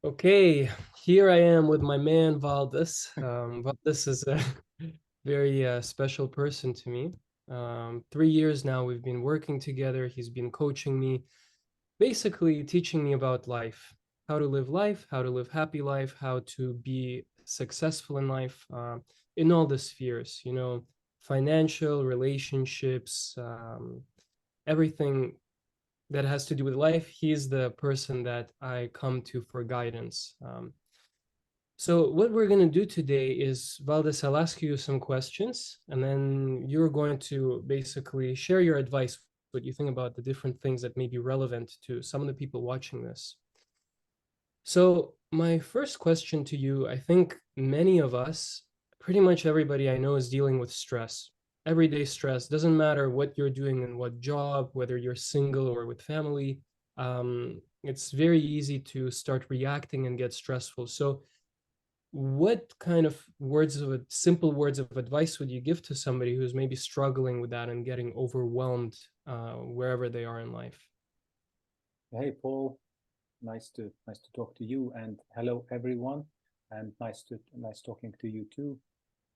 Okay, here I am with my man Valdis. Valdis is a very special person to me. 3 years now we've been working together. He's been coaching me, basically teaching me about life, how to live happy life, how to be successful in life, in all the spheres, financial, relationships, everything that has to do with life. He's the person that I come to for guidance. So what we're going to do today is, Valdez, I'll ask you some questions, and then you're going to basically share your advice, what you think about the different things that may be relevant to some of the people watching this. So my first question to you, I think many of us, pretty much everybody I know, is dealing with stress. Everyday stress. Doesn't matter what you're doing and what job, whether you're single or with family. It's very easy to start reacting and get stressful. So what kind of simple words of advice would you give to somebody who's maybe struggling with that and getting overwhelmed wherever they are in life? Hey Paul, nice to talk to you, and hello everyone, and nice talking to you too.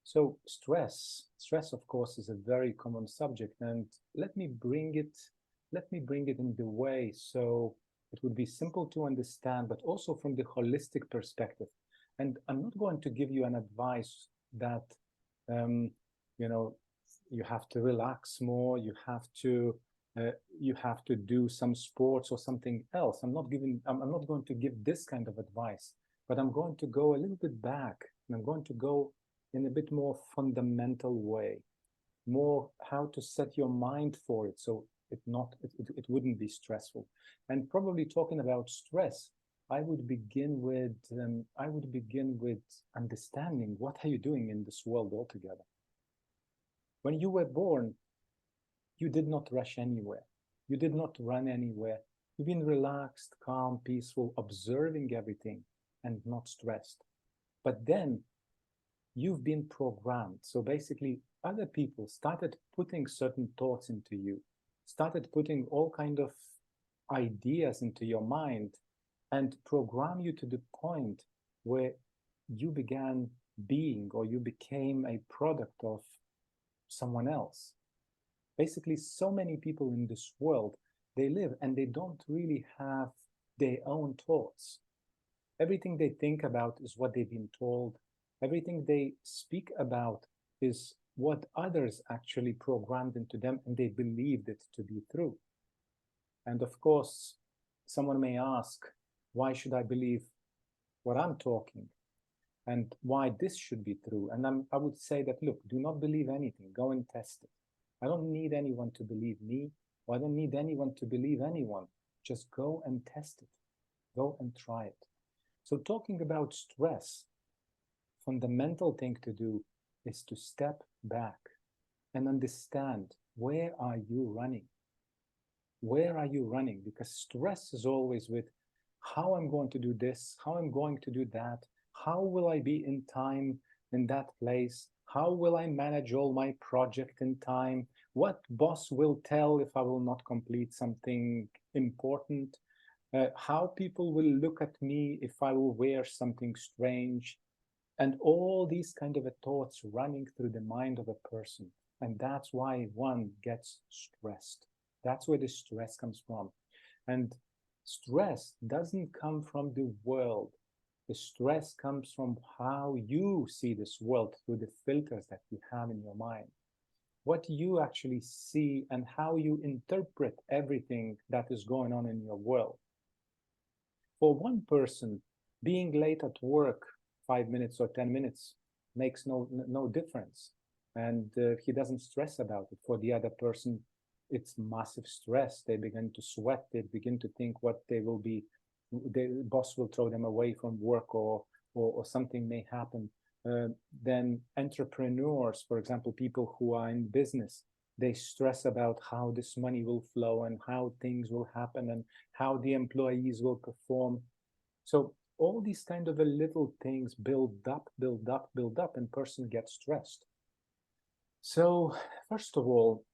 So stress of course is a very common subject, and let me bring it in the way so it would be simple to understand, but also from the holistic perspective. And I'm not going to give you an advice that um, you know you have to relax more, uh, you have to do some sports or something else. I'm not going to give this kind of advice, but I'm going to go a little bit back, and I'm going to go in a bit more fundamental way, more how to set your mind for it so it wouldn't be stressful. And probably talking about stress, I would begin with understanding what are you doing in this world altogether. When you were born, you did not rush anywhere. You did not run anywhere. You've been relaxed, calm, peaceful, observing everything and not stressed. But then you've been programmed. So basically, other people started putting certain thoughts into you, started putting all kind of ideas into your mind, and program you to the point where you began being, or you became a product of someone else. Basically, so many people in this world, they live and they don't really have their own thoughts. Everything they think about is what they've been told. Everything they speak about is what others actually programmed into them, and they believed it to be true. And of course, someone may ask, why should I believe what I'm talking, and why this should be true? And I would say that, look, do not believe anything. Go and test it. I don't need anyone to believe me, or I don't need anyone to believe anyone. Just go and test it. Go and try it. So talking about stress, fundamental thing to do is to step back and understand, where are you running? Where are you running? Because stress is always with how I'm going to do this, how I'm going to do that, how will I be in time in that place, how will I manage all my project in time, what boss will tell if I will not complete something important, how people will look at me if I will wear something strange, and all these kind of thoughts running through the mind of a person. And that's why one gets stressed. That's where the stress comes from. And stress doesn't come from the world. The stress comes from how you see this world through the filters that you have in your mind. What you actually see and how you interpret everything that is going on in your world. For one person, being late at work 5 minutes or 10 minutes makes no difference. And he doesn't stress about it. For the other person, it's massive stress. They begin to sweat. They begin to think what they will be, the boss will throw them away from work, or something may happen. Then entrepreneurs, for example, people who are in business, they stress about how this money will flow and how things will happen and how the employees will perform. So all these kind of a little things build up, and person gets stressed. So first of all,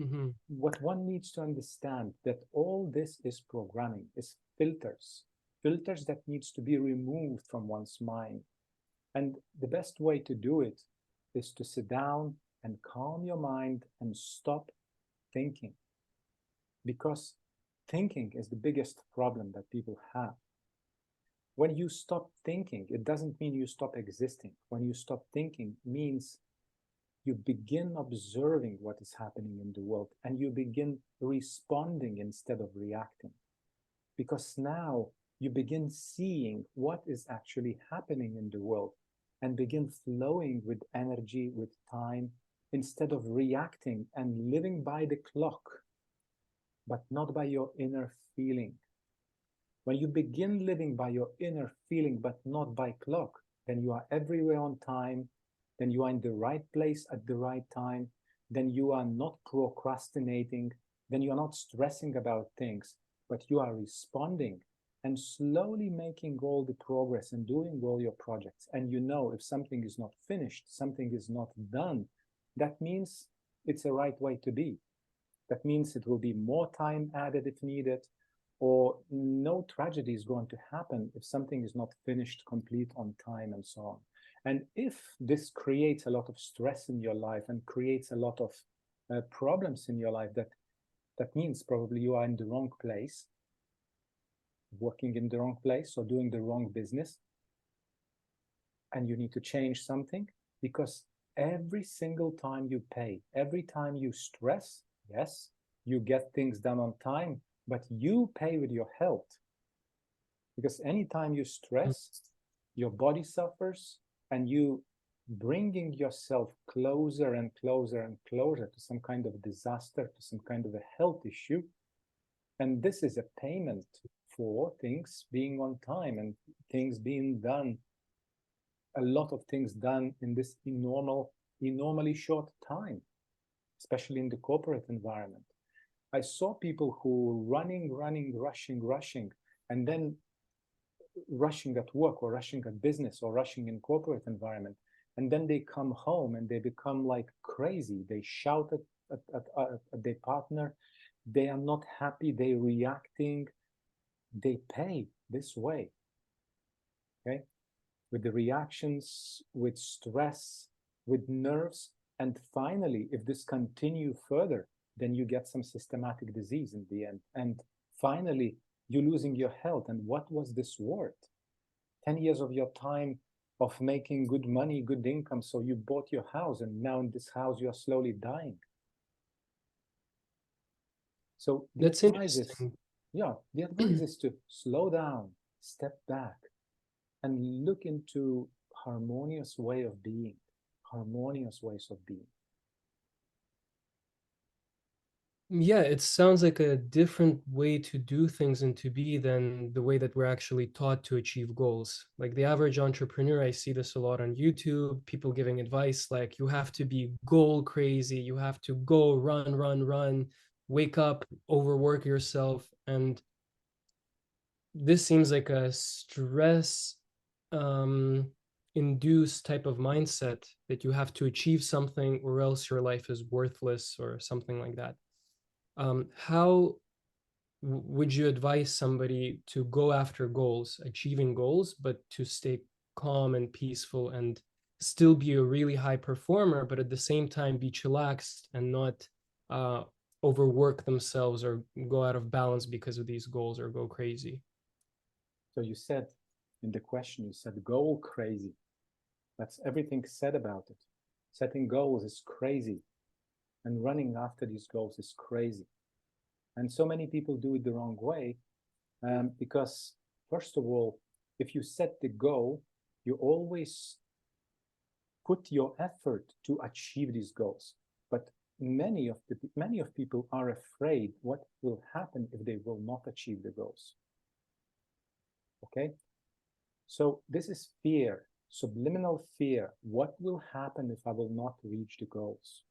Mm-hmm. what one needs to understand, that all this is programming, is filters. filters that needs to be removed from one's mind. And the best way to do it is to sit down and calm your mind and stop thinking. Because thinking is the biggest problem that people have. When you stop thinking, it doesn't mean you stop existing. When you stop thinking, it means you begin observing what is happening in the world and you begin responding instead of reacting. Because now you begin seeing what is actually happening in the world and begin flowing with energy, with time, instead of reacting and living by the clock, but not by your inner feeling. When you begin living by your inner feeling, but not by clock, then you are everywhere on time, then you are in the right place at the right time, then you are not procrastinating, then you are not stressing about things, but you are responding and slowly making all the progress and doing all your projects. And you know, if something is not finished, something is not done, that means it's a right way to be. That means it will be more time added if needed, or no tragedy is going to happen if something is not finished, complete on time, and so on. And if this creates a lot of stress in your life and creates a lot of problems in your life, that means probably you are in the wrong place, working in the wrong place or doing the wrong business, and you need to change something. Because every single time you pay, every time you stress, yes, you get things done on time, but you pay with your health. Because anytime you stress, your body suffers, and you bringing yourself closer and closer and closer to some kind of disaster, to some kind of a health issue. And this is a payment for things being on time and things being done, a lot of things done in this enormously short time, especially in the corporate environment. I saw people who running, rushing, and then rushing at work or rushing at business or rushing in corporate environment. And then they come home and they become like crazy. They shout at their partner. They are not happy. They're reacting. They pay this way. Okay? With the reactions, with stress, with nerves. And finally, if this continue further, then you get some systematic disease in the end. And finally, you're losing your health. And what was this worth? 10 years of your time of making good money, good income. So you bought your house, and now in this house, you are slowly dying. So the That's advice is, interesting. the advice is to slow down, step back, and look into harmonious way of being, harmonious ways of being. Yeah, it sounds like a different way to do things and to be than the way that we're actually taught to achieve goals. Like the average entrepreneur, I see this a lot on YouTube, people giving advice like you have to be goal crazy, you have to go run, wake up, overwork yourself. And this seems like a stress induced type of mindset that you have to achieve something or else your life is worthless or something like that. How would you advise somebody to go after goals, achieving goals, but to stay calm and peaceful and still be a really high performer, but at the same time be chillaxed and not overwork themselves or go out of balance because of these goals or go crazy? So you said in the question, you said goal crazy. That's everything said about it. Setting goals is crazy, and running after these goals is crazy. And so many people do it the wrong way, because first of all, if you set the goal, you always put your effort to achieve these goals. But many of people are afraid what will happen if they will not achieve the goals. Okay? So this is fear, subliminal fear. What will happen if I will not reach the goals?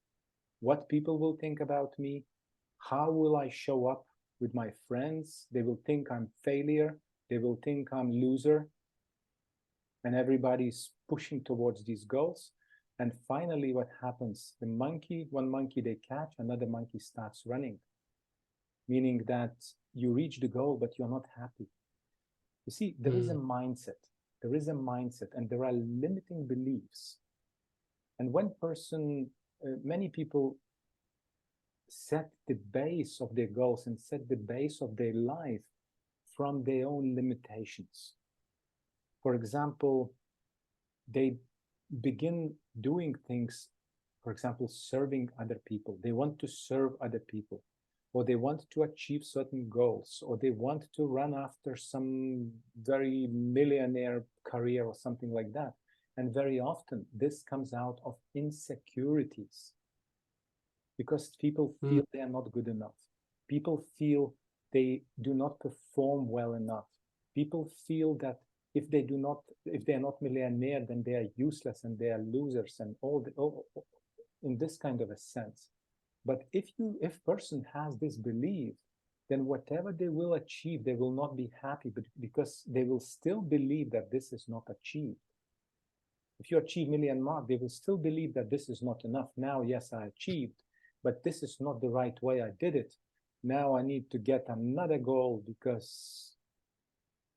What people will think about me? How will I show up with my friends? They will think I'm failure. They will think I'm loser. And everybody's pushing towards these goals. And finally, what happens? One monkey they catch, another monkey starts running. Meaning that you reach the goal, but you're not happy. You see, there is a mindset. There is a mindset, and there are limiting beliefs. And many people set the base of their goals and set the base of their life from their own limitations. For example, they begin doing things, for example, serving other people. They want to serve other people, or they want to achieve certain goals, or they want to run after some very millionaire career or something like that. And very often this comes out of insecurities, because people feel they are not good enough. People feel they do not perform well enough. People feel that if they are not millionaire, then they are useless and they are losers, and all in this kind of a sense. But if person has this belief, then whatever they will achieve, they will not be happy, but because they will still believe that this is not achieved. If you achieve million mark, they will still believe that this is not enough. Now, yes, I achieved, but this is not the right way I did it. Now I need to get another goal because,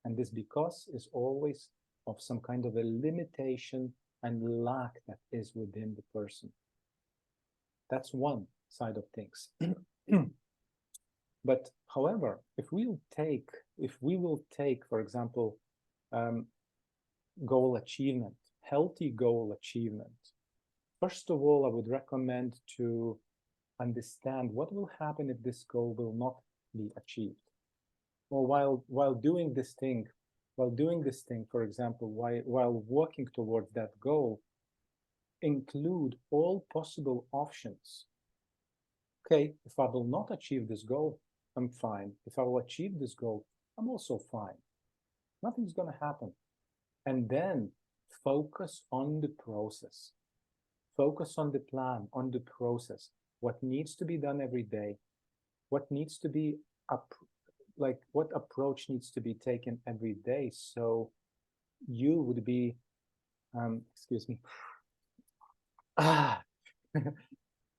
and this because is always of some kind of a limitation and lack that is within the person. That's one side of things. But however, if we will take, for example, goal achievement, healthy goal achievement, first of all, I would recommend to understand what will happen if this goal will not be achieved. Or while doing this thing, for example, while working towards that goal, include all possible options. Okay, if I will not achieve this goal, I'm fine. If I will achieve this goal, I'm also fine. Nothing's going to happen. And then focus on the process. Focus on the plan, on the process. What needs to be done every day? What needs to be what approach needs to be taken every day? So you would be, excuse me.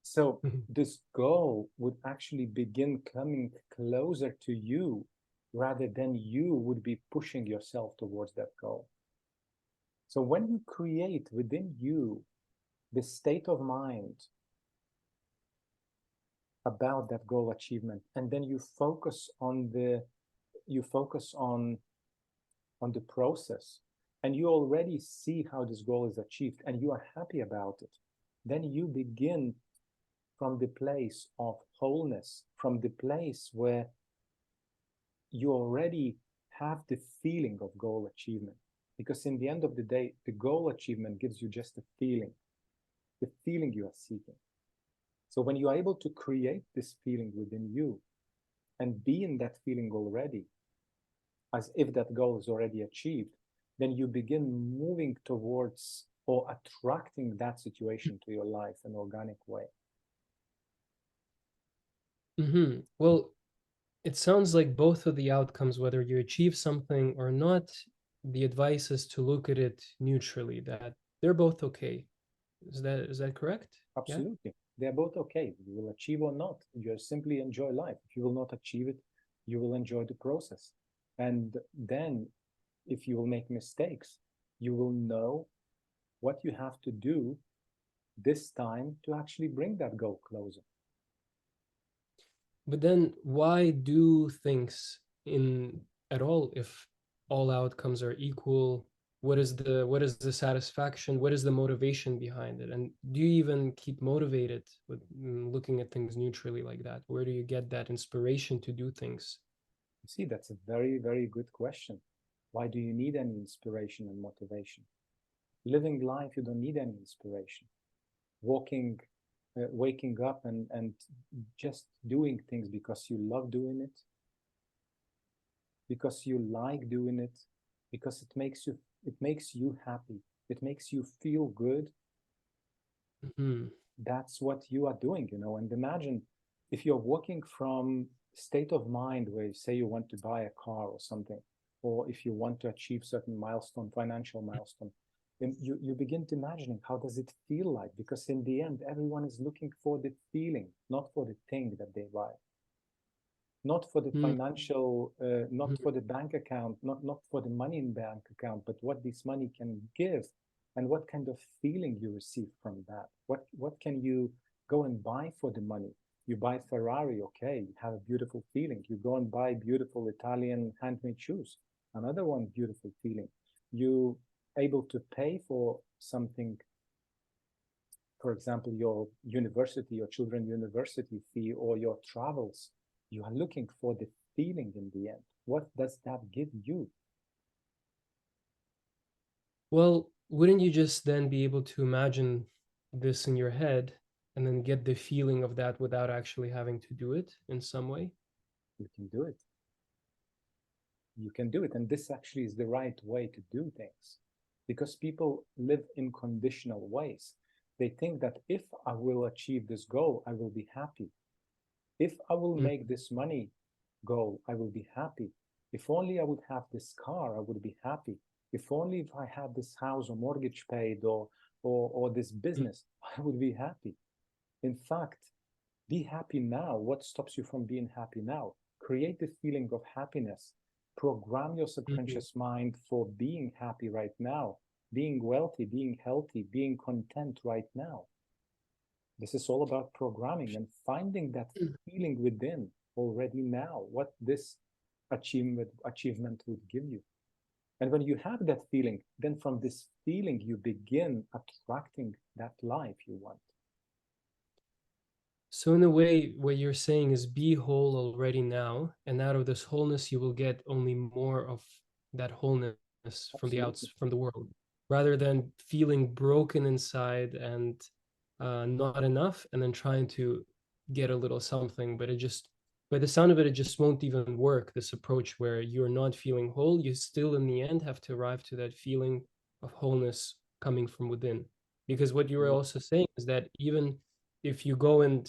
So this goal would actually begin coming closer to you rather than you would be pushing yourself towards that goal. So when you create within you the state of mind about that goal achievement, and then you focus on the process, and you already see how this goal is achieved and you are happy about it, then you begin from the place of wholeness, from the place where you already have the feeling of goal achievement. Because in the end of the day, the goal achievement gives you just a feeling, the feeling you are seeking. So when you are able to create this feeling within you and be in that feeling already, as if that goal is already achieved, then you begin moving towards or attracting that situation to your life in an organic way. Well, it sounds like both of the outcomes, whether you achieve something or not, the advice is to look at it neutrally, that they're both okay. Is that correct? Absolutely. Yeah? They're both okay. You will achieve or not. You simply enjoy life. If you will not achieve it, you will enjoy the process. And then if you will make mistakes, you will know what you have to do this time to actually bring that goal closer. But then why do things at all if all outcomes are equal? What is the satisfaction? What is the motivation behind it? And do you even keep motivated with looking at things neutrally like that? Where do you get that inspiration to do things? You see, that's a very, very good question. Why do you need any inspiration and motivation? Living life, you don't need any inspiration. Waking up and just doing things because you love doing it, because you like doing it, because it makes you happy, it makes you feel good. That's what you are doing, and imagine if you're working from state of mind where you say you want to buy a car or something, or if you want to achieve certain milestone, financial milestone, then you begin to imagining how does it feel like, because in the end everyone is looking for the feeling, not for the thing that they buy. not for the Mm, financial, not mhm. for the bank account, not for the money in bank account, but what this money can give and what kind of feeling you receive from that. What can you go and buy for the money? You buy Ferrari, okay, you have a beautiful feeling. You go and buy beautiful Italian handmade shoes, another one beautiful feeling. You able to pay for something, for example, your university, your children university fee or your travels. You are looking for the feeling in the end. What does that give you? Well, wouldn't you just then be able to imagine this in your head and then get the feeling of that without actually having to do it in some way? You can do it. You can do it. And this actually is the right way to do things, because people live in conditional ways. They think that if I will achieve this goal, I will be happy. If I will Mm, make this money goal, I will be happy. If only I would have this car, I would be happy. If only if I had this house or mortgage paid or this mm, business, I would be happy. In fact, be happy now. What stops you from being happy now? Create the feeling of happiness. Program your mhm. subconscious mind for being happy right now, being wealthy, being healthy, being content right now. This is all about programming and finding that feeling within already now, what this achievement would give you. And when you have that feeling, then from this feeling, you begin attracting that life you want. So in a way, what you're saying is be whole already now, and out of this wholeness, you will get only more of that wholeness from the outs Absolutely. from the world, rather than feeling broken inside and not enough, and then trying to get a little something. But it just, by the sound of it, it just won't even work. This approach where you're not feeling whole, you still in the end have to arrive to that feeling of wholeness coming from within. Because what you were also saying is that even if you go and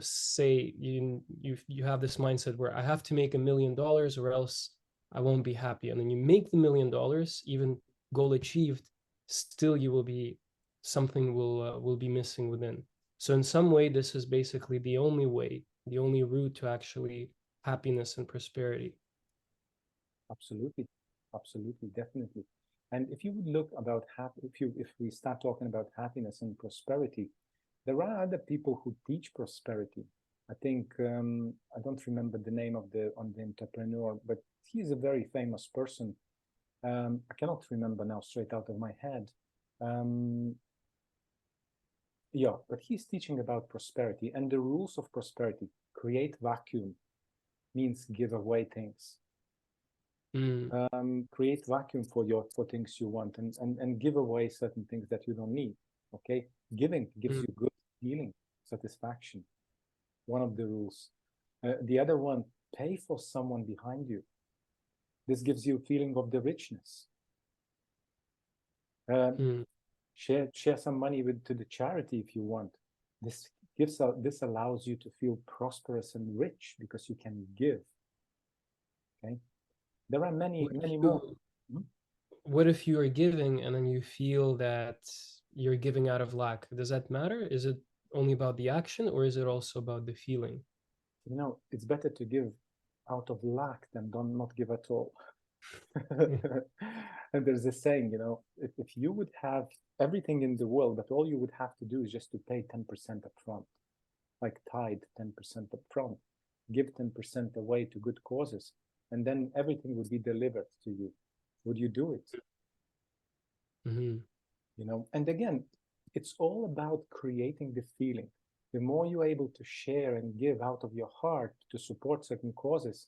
say you have this mindset where I have to make $1 million or else I won't be happy, and then you make the $1 million, even goal achieved, still you will be something will be missing within. So in some way, this is basically the only way, the only route to actually happiness and prosperity. Absolutely, absolutely, definitely. And if you would look about if we start talking about happiness and prosperity, there are other people who teach prosperity. I think I don't remember the name of the entrepreneur, but he's a very famous person. I cannot remember now straight out of my head. Um, yeah, but he's teaching about prosperity and the rules of prosperity. Create vacuum means give away things. Mm, Create vacuum for things you want and give away certain things that you don't need. Okay, giving gives mm, you good feeling, satisfaction. One of the rules. The other one, pay for someone behind you. This gives you a feeling of the richness. Uh, mm. share some money with to the charity if you want. This this allows you to feel prosperous and rich because you can give. Okay, there are many What if many more. you Hmm? what if you are giving and then you feel that you're giving out of lack? Does that matter? Is it only about the action or is it also about the feeling? You know, it's better to give out of lack than don't not give at all. And there's a saying, you know, if you would have everything in the world, but all you would have to do is just to pay 10% upfront, like tithe 10% upfront, give 10% away to good causes, and then everything would be delivered to you. Would you do it? Mhm. You know, and again, it's all about creating the feeling. The more you're able to share and give out of your heart to support certain causes,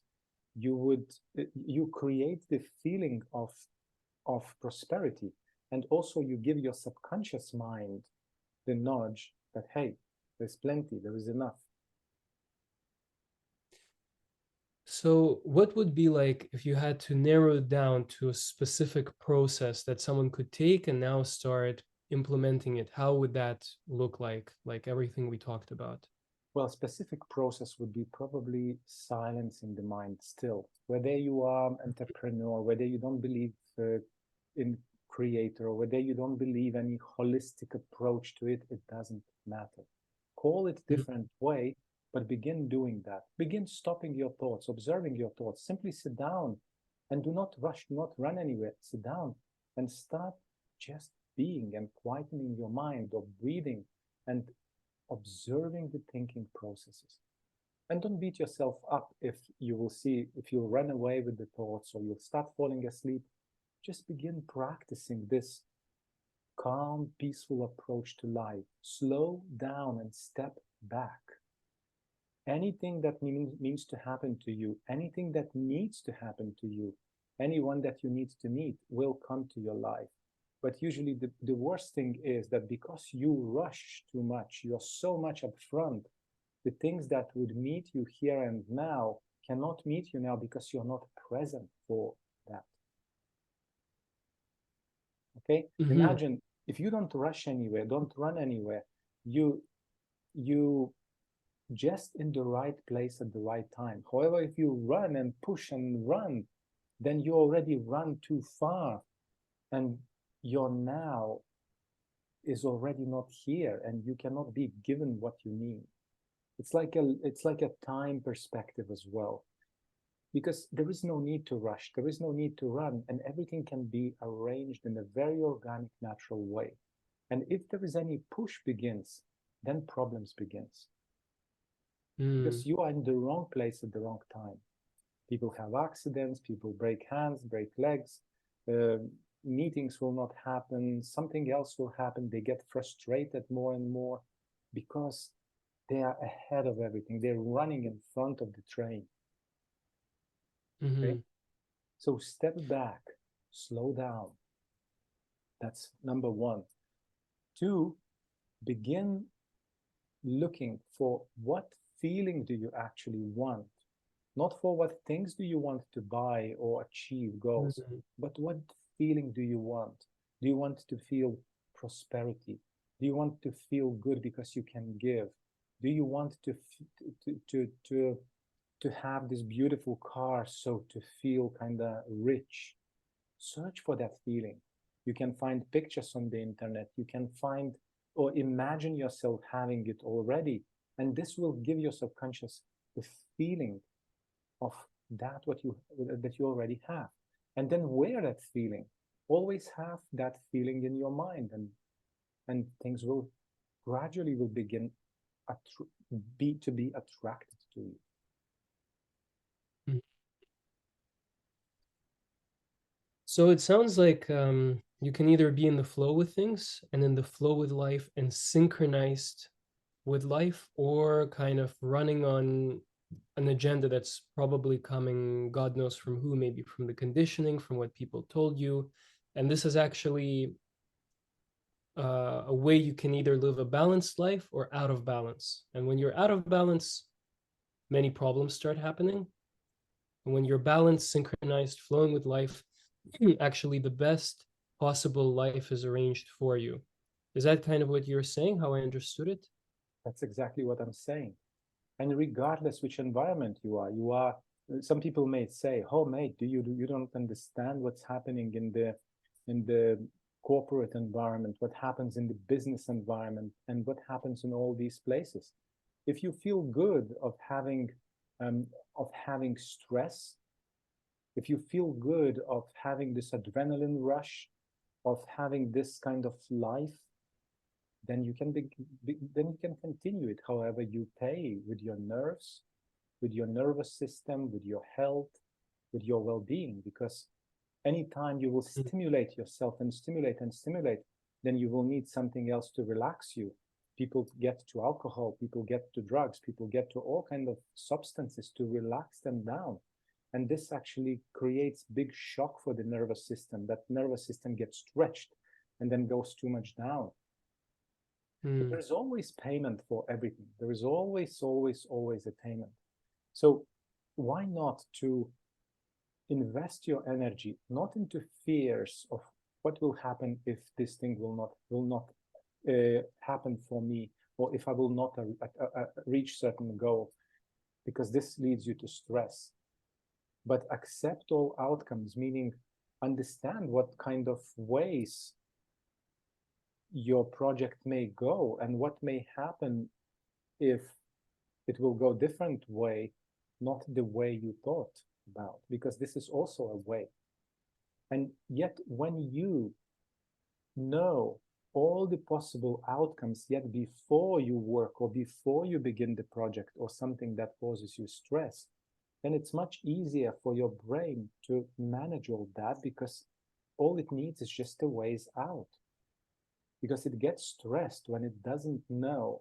you create the feeling of prosperity, and also you give your subconscious mind the nudge that hey, there's plenty, there is enough. So, what would be like if you had to narrow it down to a specific process that someone could take and now start implementing it? How would that look like everything we talked about? Well, specific process would be probably silencing the mind still. Whether you are entrepreneur, whether you don't believe in creator, or whether you don't believe any holistic approach to it, it doesn't matter. Call it Mhm. different way, but begin doing that. Begin stopping your thoughts, observing your thoughts. Simply sit down and do not rush, do not run anywhere. Sit down and start just being and quietening your mind, or breathing and observing the thinking processes. And don't beat yourself up if you'll run away with the thoughts or you'll start falling asleep. Just begin practicing this calm, peaceful approach to life. Slow down and step back. Anything that means to happen to you, anything that needs to happen to you, anyone that you need to meet will come to your life. But usually the worst thing is that because you rush too much, you're so much upfront, the things that would meet you here and now cannot meet you now because you're not present for that. Okay? Imagine if you don't rush anywhere, don't run anywhere, you just in the right place at the right time. However, if you run and push and run, then you already run too far, and your now is already not here, and you cannot be given what you need. It's like a time perspective as well, because there is no need to rush, there is no need to run, and everything can be arranged in a very organic, natural way. And if there is any push begins, then problems begins. Because you are in the wrong place at the wrong time. People have accidents, people break hands, break legs, meetings will not happen, something else will happen, they get frustrated more and more because they are ahead of everything. They're running in front of the train. Okay? So step back, slow down. That's number one. Two, begin looking for what feeling do you actually want? Not for what things do you want to buy or achieve goals, but what feeling do you want? Do you want to feel prosperity? Do you want to feel good because you can give? Do you want to have this beautiful car, so to feel kind of rich? Search for that feeling. You can find pictures on the internet. You can find or imagine yourself having it already. And this will give your subconscious the feeling of that you already have. And then wear that feeling. Always have that feeling in your mind, and things will gradually begin to be attracted to you. So it sounds like you can either be in the flow with things and in the flow with life and synchronized with life, or kind of running on an agenda that's probably coming, God knows from who, maybe from the conditioning, from what people told you. And this is actually a way you can either live a balanced life or out of balance. And when you're out of balance, many problems start happening. And when you're balanced, synchronized, flowing with life, actually the best possible life is arranged for you. Is that kind of what you're saying, how I understood it? That's exactly what I'm saying. And regardless which environment you are, some people may say, oh mate, you don't understand what's happening in the corporate environment, what happens in the business environment, and what happens in all these places. If you feel good of having stress, if you feel good of having this adrenaline rush, of having this kind of life, then you can continue it however you pay, with your nerves, with your nervous system, with your health, with your well-being. Because anytime you will stimulate yourself and stimulate, then you will need something else to relax you. People get to alcohol, people get to drugs, people get to all kinds of substances to relax them down. And this actually creates big shock for the nervous system. That nervous system gets stretched and then goes too much down. But there's always payment for everything. There is always a payment. So why not to invest your energy not into fears of what will happen if this thing will not happen for me, or if I will not reach certain goal, because this leads you to stress. But accept all outcomes, meaning understand what kind of ways your project may go and what may happen if It will go different way, not the way you thought about, because this is also a way. And yet when you know all the possible outcomes, yet before you work or before you begin the project or something that causes you stress, then it's much easier for your brain to manage all that, because all it needs is just a ways out. Because it gets stressed when it doesn't know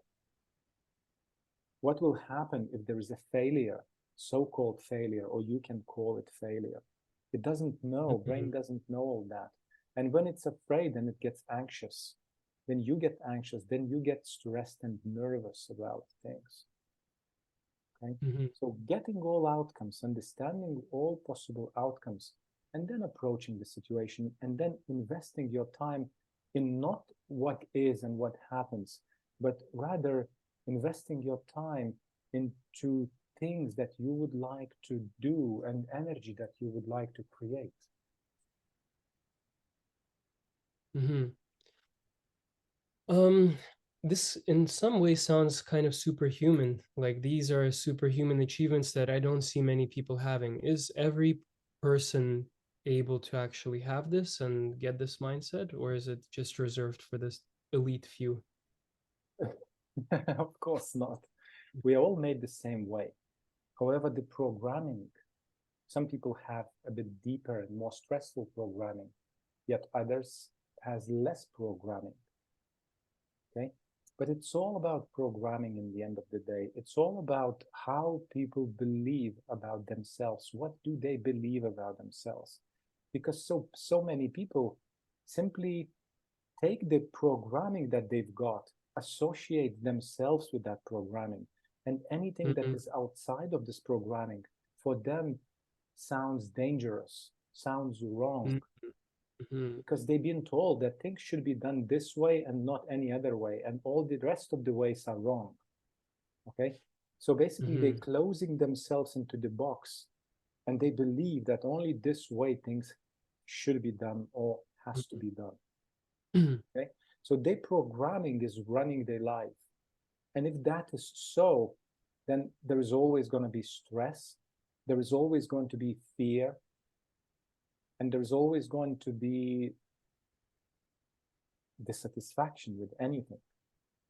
what will happen if there is a failure, so-called failure, or you can call it failure. It doesn't know, brain doesn't know all that. And when it's afraid, then it gets anxious. When you get anxious, then you get stressed and nervous about things. Okay? So getting all outcomes, understanding all possible outcomes, and then approaching the situation, and then investing your time in not what is and what happens, but rather investing your time into things that you would like to do and energy that you would like to create. This in some way sounds kind of superhuman. Like these are superhuman achievements that I don't see many people having. Is every person able to actually have this and get this mindset, or is it just reserved for this elite few? Of course not. We are all made the same way. However, the programming, some people have a bit deeper and more stressful programming, yet others has less programming. Okay? But it's all about programming in the end of the day. It's all about how people believe about themselves. What do they believe about themselves? Because so many people simply take the programming that they've got, associate themselves with that programming, and anything that is outside of this programming for them sounds dangerous, sounds wrong, because they've been told that things should be done this way and not any other way, and all the rest of the ways are wrong. Okay, so basically they're closing themselves into the box, and they believe that only this way things should be done or has to be done. Okay, so their programming is running their life, and if that is so, then there is always going to be stress, there is always going to be fear, and there's always going to be dissatisfaction with anything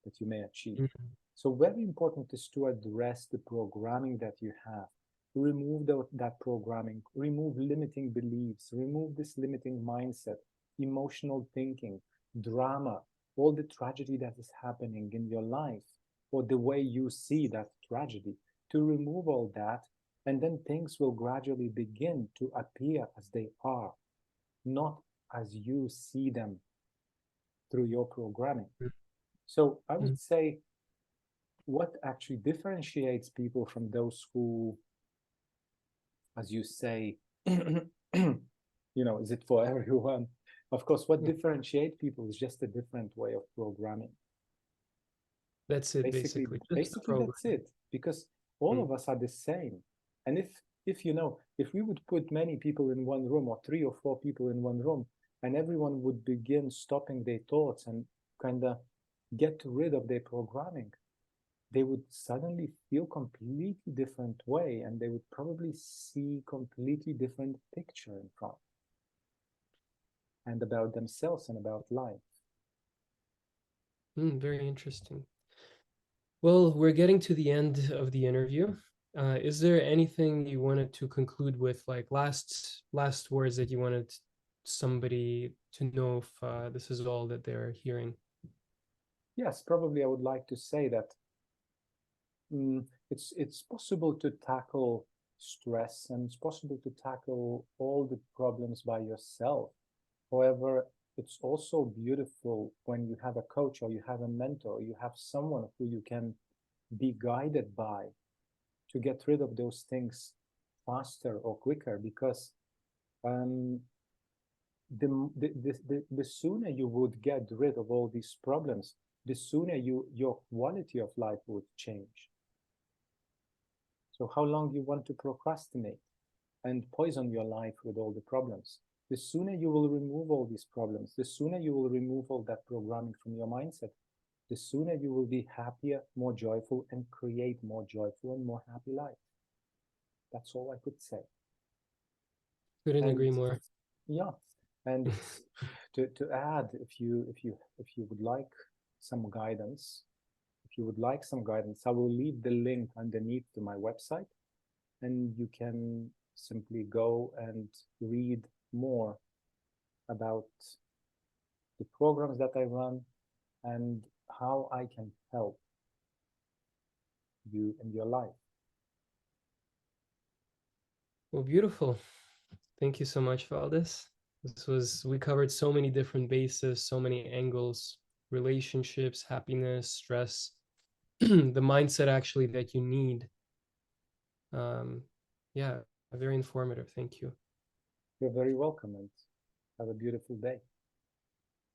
that you may achieve. So very important is to address the programming that you have, remove that programming, remove limiting beliefs, remove this limiting mindset, emotional thinking, drama, all the tragedy that is happening in your life, or the way you see that tragedy, to remove all that, and then things will gradually begin to appear as they are, not as you see them through your programming. So I would say what actually differentiates people from those who, as you say, is it for everyone? Of course, what differentiates people is just a different way of programming. That's it, basically. Basically that's it, because all of us are the same. And if we would put many people in one room, or 3 or 4 people in one room, and everyone would begin stopping their thoughts and kind of get rid of their programming, they would suddenly feel completely different way, and they would probably see completely different picture in front, and about themselves and about life. Very interesting. Well, we're getting to the end of the interview. Is there anything you wanted to conclude with, like last words that you wanted somebody to know if this is all that they're hearing? Yes, probably I would like to say that it's possible to tackle stress, and it's possible to tackle all the problems by yourself. However, it's also beautiful when you have a coach, or you have a mentor, or you have someone who you can be guided by to get rid of those things faster or quicker, because the sooner you would get rid of all these problems, the sooner your quality of life would change. So how long you want to procrastinate and poison your life with all the problems? The sooner you will remove all these problems, the sooner you will remove all that programming from your mindset, the the sooner you will be happier, more joyful, and create more joyful and more happy life. That's all I could say. Couldn't And agree more. yeah, and to add, if you would like some guidance, I will leave the link underneath to my website, and you can simply go and read more about the programs that I run and how I can help you in your life. Well, beautiful. Thank you so much for all this. We covered so many different bases, so many angles, relationships, happiness, stress, the mindset actually that you need. Yeah, very informative. Thank you. You're very welcome, and have a beautiful day.